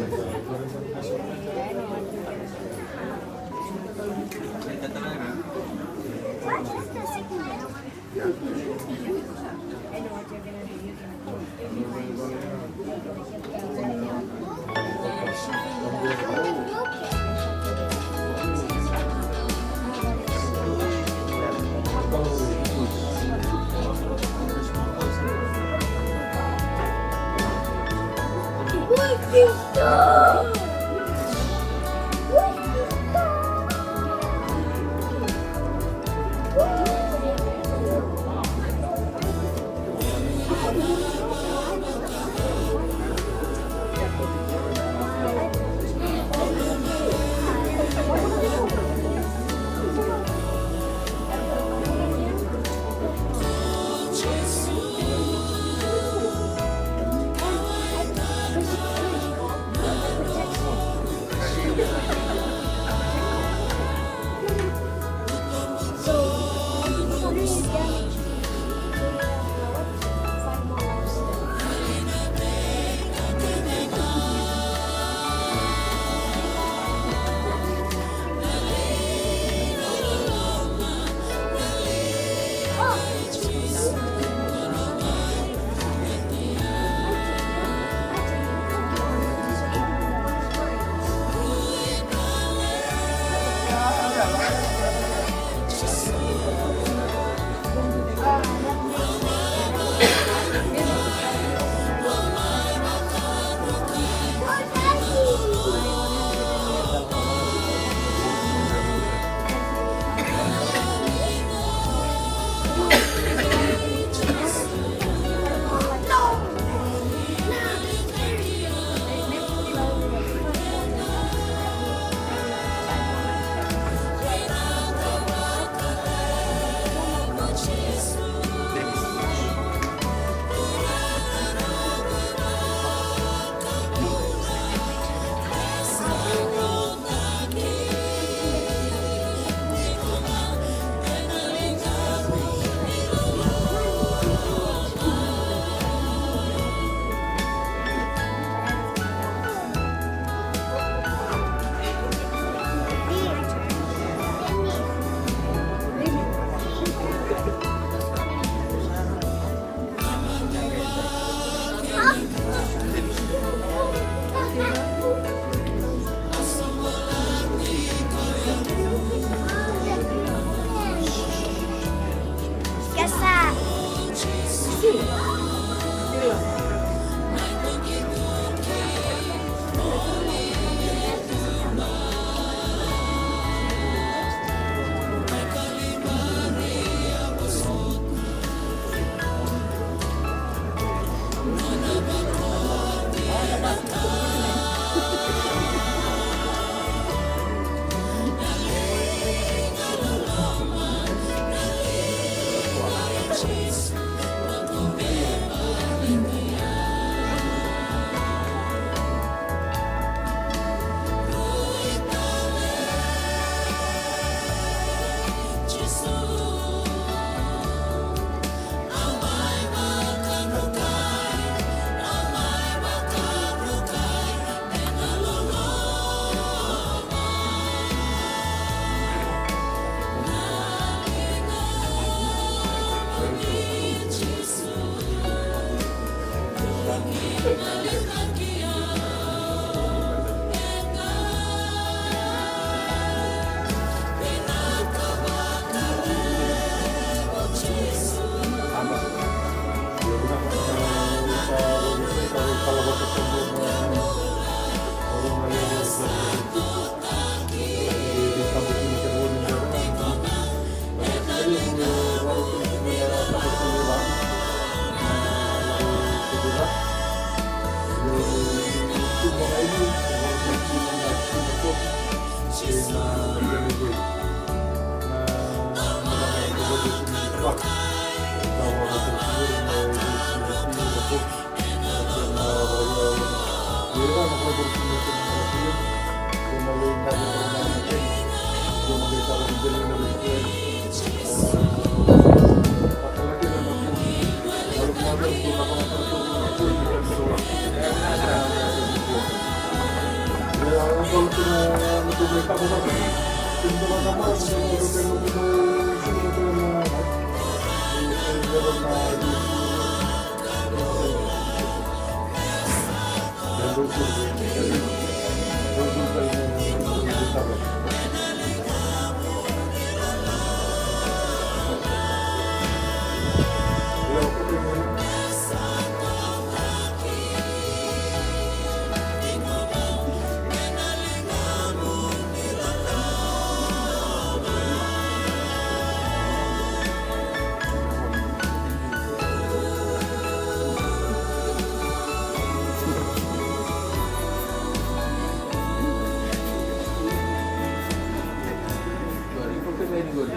very good.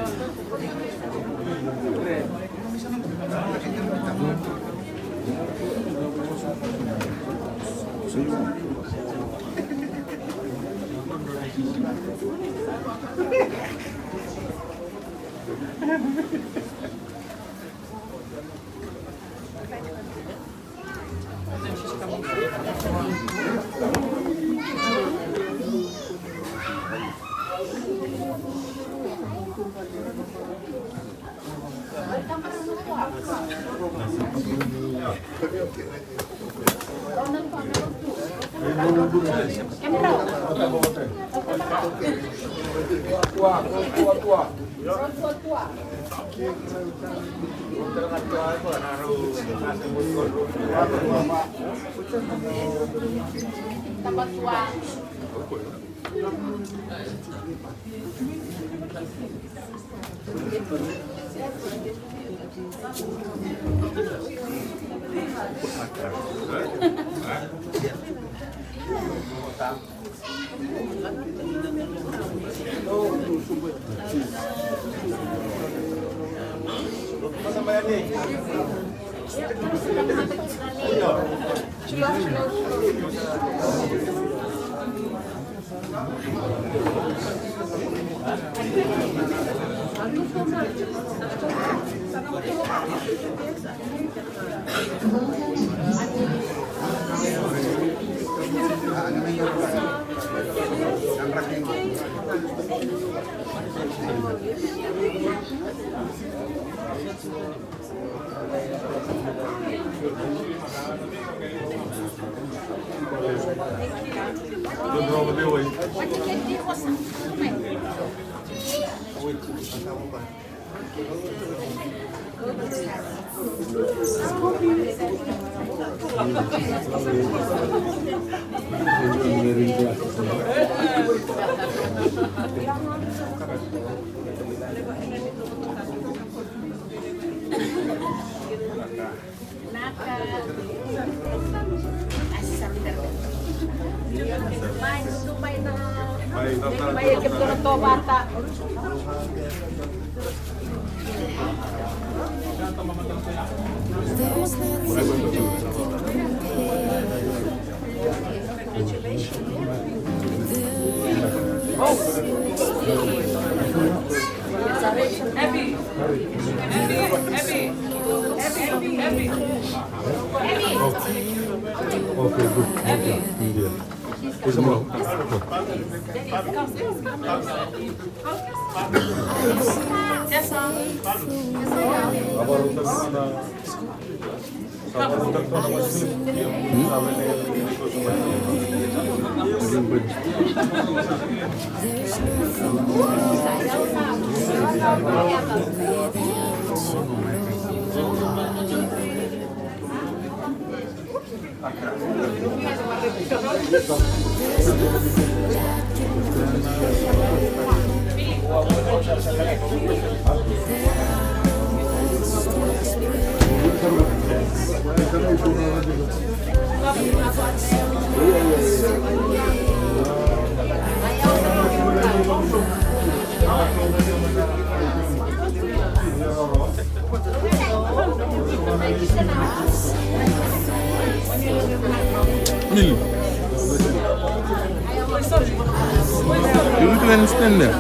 Okay, good. India. Isa mo. Mil. You can stand there.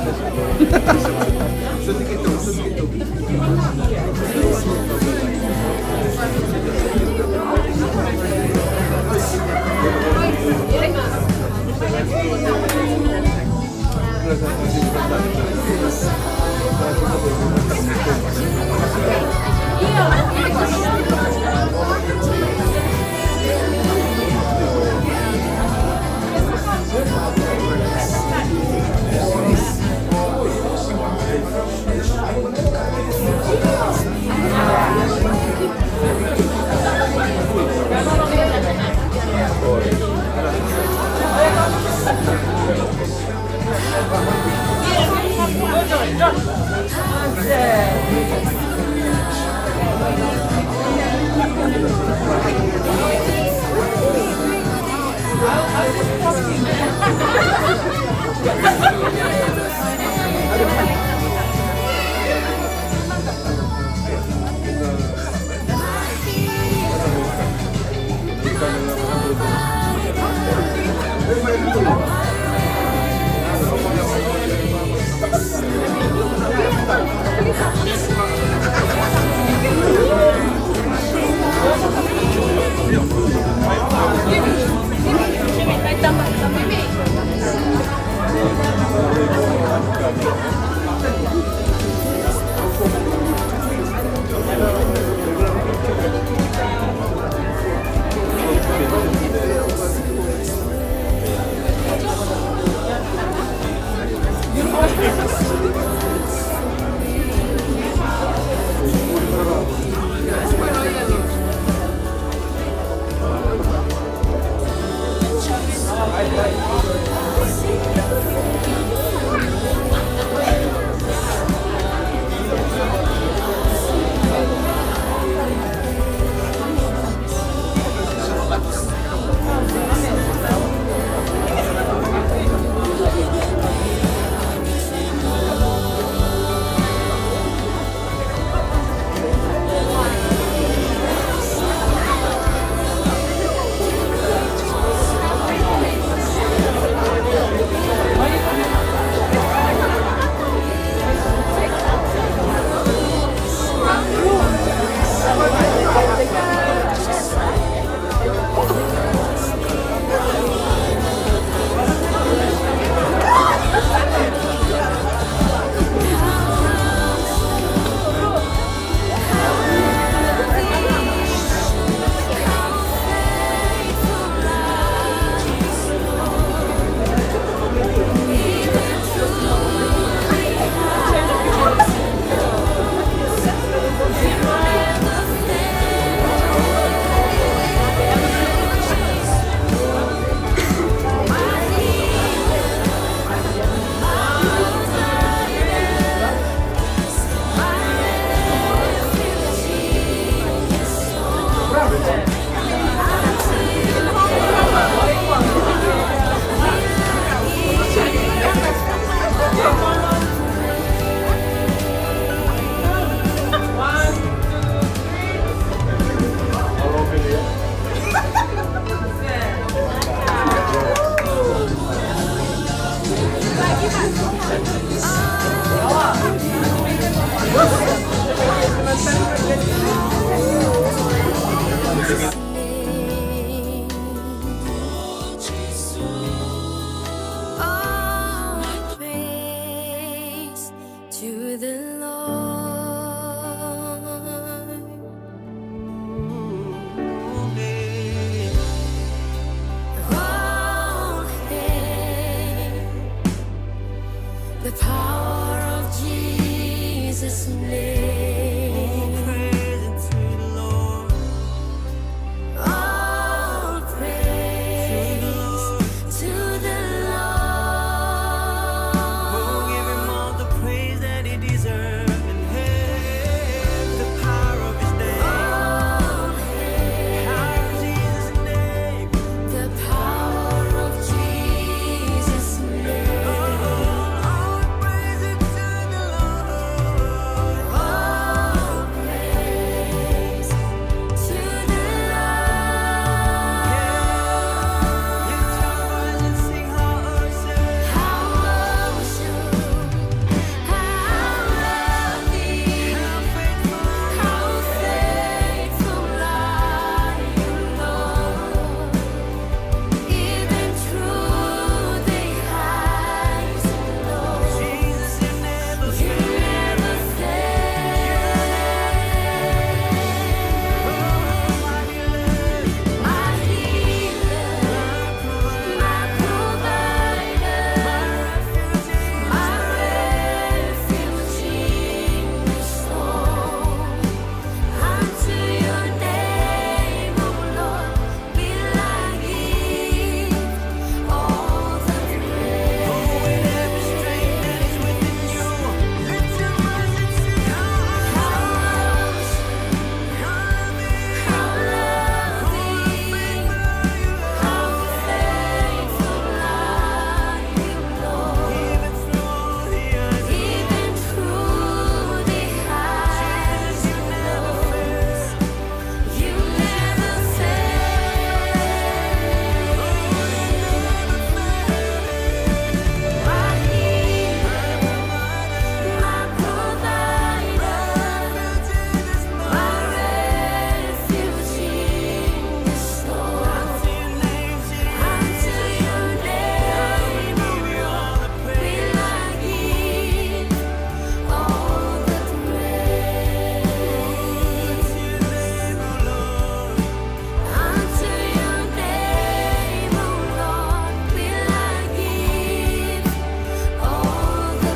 to the Lord. Oh, hey, the power of Jesus' name. Praise to the Lord. All praise to the Lord. Oh, give him all the praise that he deserves, and have the power of his name. Oh, power of Jesus' name. The power of Jesus' name. All praise to the Lord. All praise to the Lord. Lift your voice and sing how awesome, how lovely, how faithful are you, Lord. Even through the highs and lows, Jesus, you never my healer, my provider, my refuge in the storm. Unto your name, O Lord, will I give all the praise. Oh, with every strength that is within you, lift your voice and sing how even through the highs and lows, you never fail. My healer, my provider, my refuge in the storm. Unto your name, O Lord, will I give all the praise. Unto your name, O Lord, will I give all the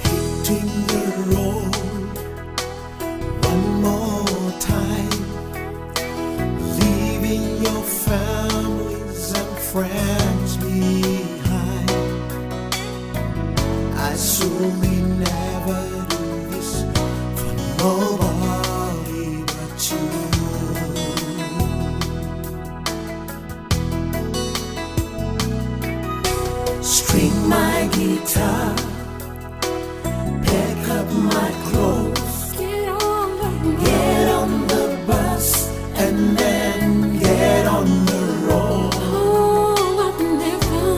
Hitting the road one more time, leaving your families and friends behind. I surely never do this for nobody but you. String my guitar, pick up my clothes, get on the bus, and then get on the road.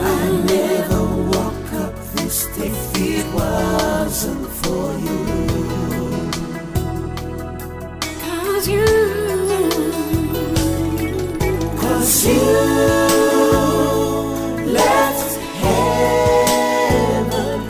I never walk up this if it wasn't for you. 'Cause you left heaven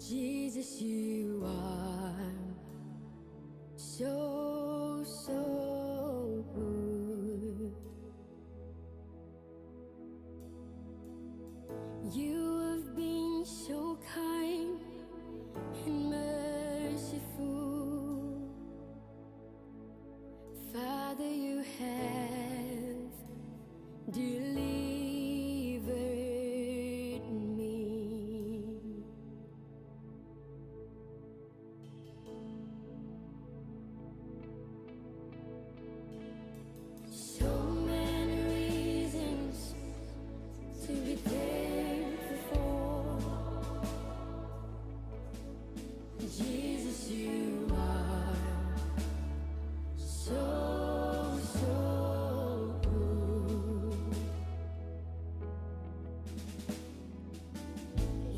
Jesus, you are so, so good. You have been so kind and merciful. Father, you have delivered me. So many reasons to be thankful for. Jesus, you are so, so good.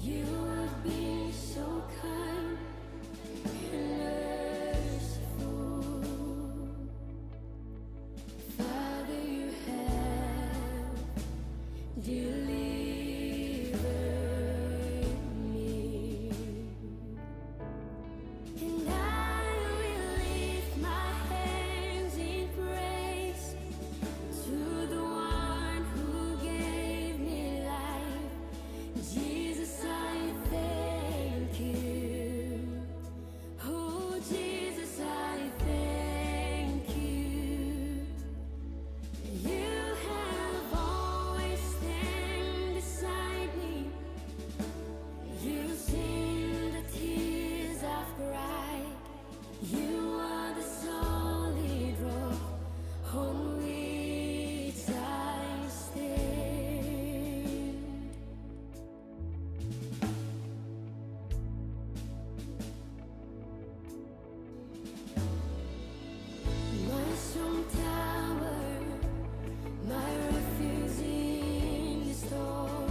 You have been so kind and merciful. Father, you have delivered me. And I will lift my hands in praise to the one who gave me life. Jesus, I thank you. Oh, Jesus, I thank you. You have always stand beside me. You've seen the tears I've cried. You are the solid rock on which I stand. My strong tower, my refuge in the storm.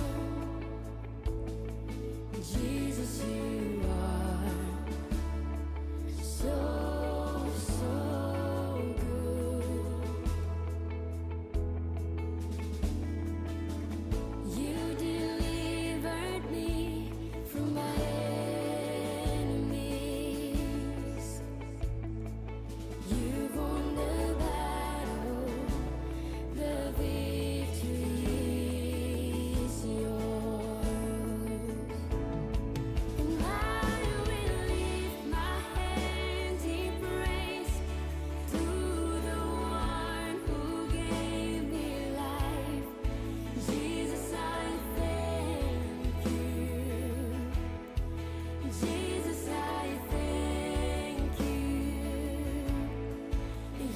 Jesus, you are so, so good. You delivered me from my enemies. You've won the battle, the victory is yours. And I will lift my hands in praise to the one who gave me life. Jesus, I thank you. Jesus, I thank you.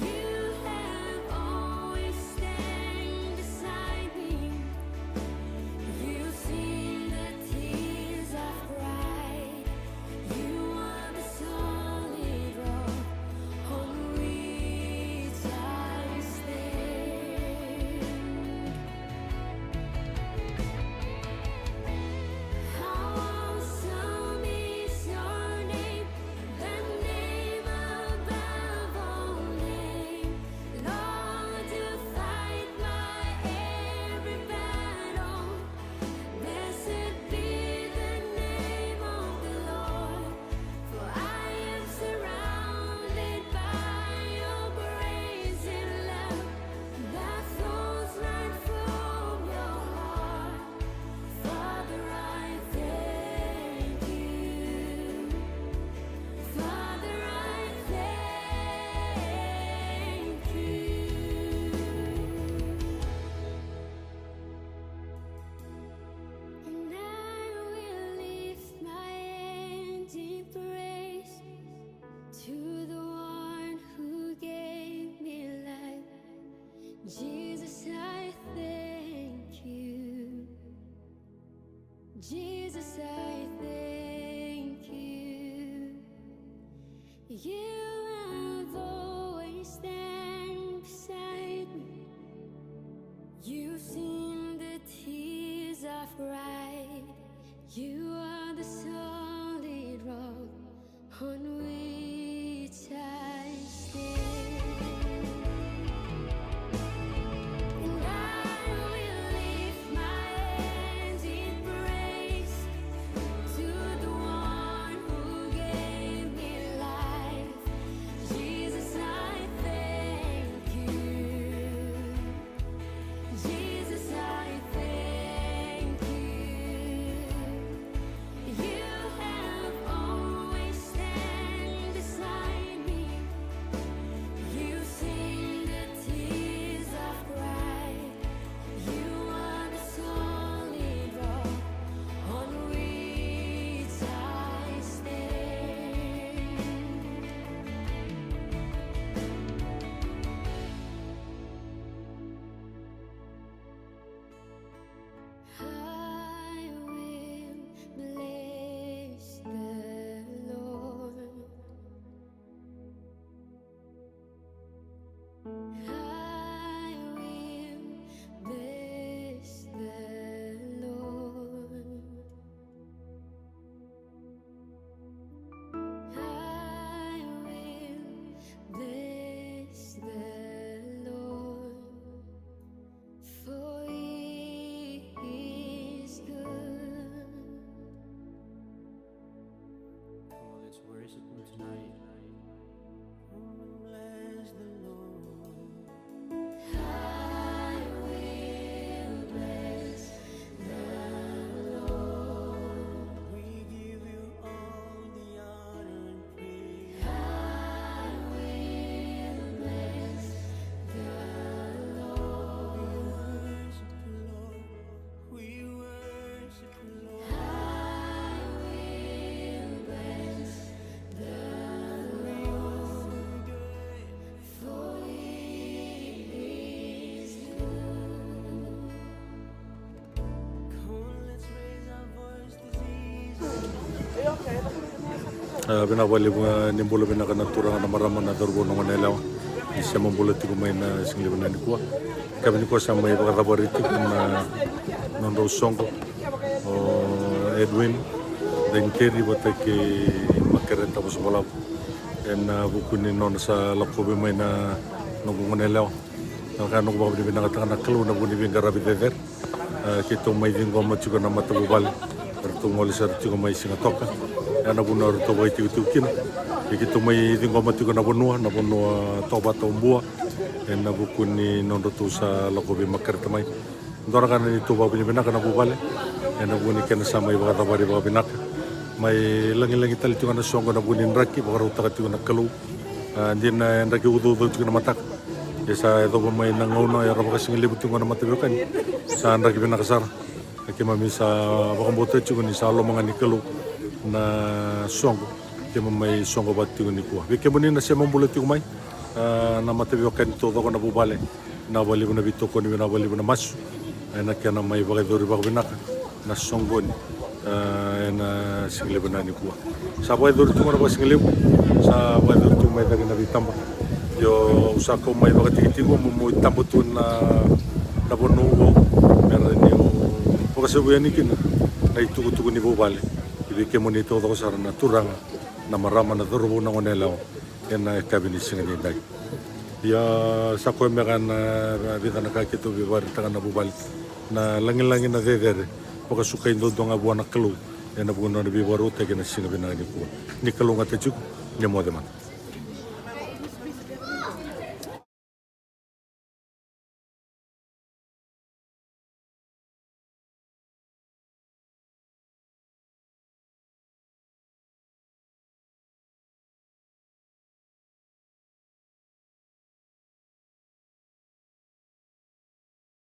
You have always stand beside me. You've seen the tears I've cried. You are the solid rock on which I stand. How awesome is your name, the name above all names. Lord, you fight my every battle. Blessed be the name of the Lord, for I am surrounded by your grace and love that flows right from your heart. Father, I thank you. Father, I thank you. And I will lift my hands in praise to the one who gave me life. Jesus, I thank you. Jesus, I thank you. You have always stand beside me. You've seen the tears I've cried. You are the solid rock on which I stand. And I will lift my hands in praise to the one binawali ni bolo binakana turang na marama na darbo na ngonelaw siya mambulat ko may na singli na ni kuwa kami ni kuwa sa may pagkatabariti na nondo songo o Edwin dan Terry batay kay makarenta mo sa malaw en buku ni non sa lakobe may na ngonelaw kan ko ba binakata na kalo na buni bingarabi dever kito may din ko matsugo na matabubal perto moli sa tsugo may singatoka ana bunor to vai tiukin kito may din ko matsugo na bunua toba tombua en na buku ni non to sa lakobe makarta may ndora kan ni to ba binaka na bubale en na buni ken sa may baka tabari ba binaka may langi-langi tali tsugo na songo na bunin raki baka utaka tsugo na kalu din na raki udo tsugo na matak Yasa ito pa may nangauna ya rapa kasing libut yung na matibukan sa andra kibi nakasar kaya mami sa bakambote chugo ni salo mga nikalo na songo kaya may songo bat yung ni kuha kaya mo na siya mambulat yung may na matibukan ito ako na bubale na bali mo na bito ko ni na bali mo na masu na kaya na may bagay dori baka binaka na songo ni na singlib na ni kuha sa bagay dori yung na ba singlib sa bagay dori yung may dagay na bitamba yo usako may bakati ko mo tambutun na bonuo pero ni pokasabu yani kin na itugo ni bobale ibi ke monito ko sa na turang na marama na dorbo na ngonelaw en na kabini singi dag ya sako megan vida na kakito bi bar tangan na bobale na langin na dedere pokasuka indo donga buana kelu en na buona bi baru te ke na singi na ni ko ni kalunga te chuk ni modeman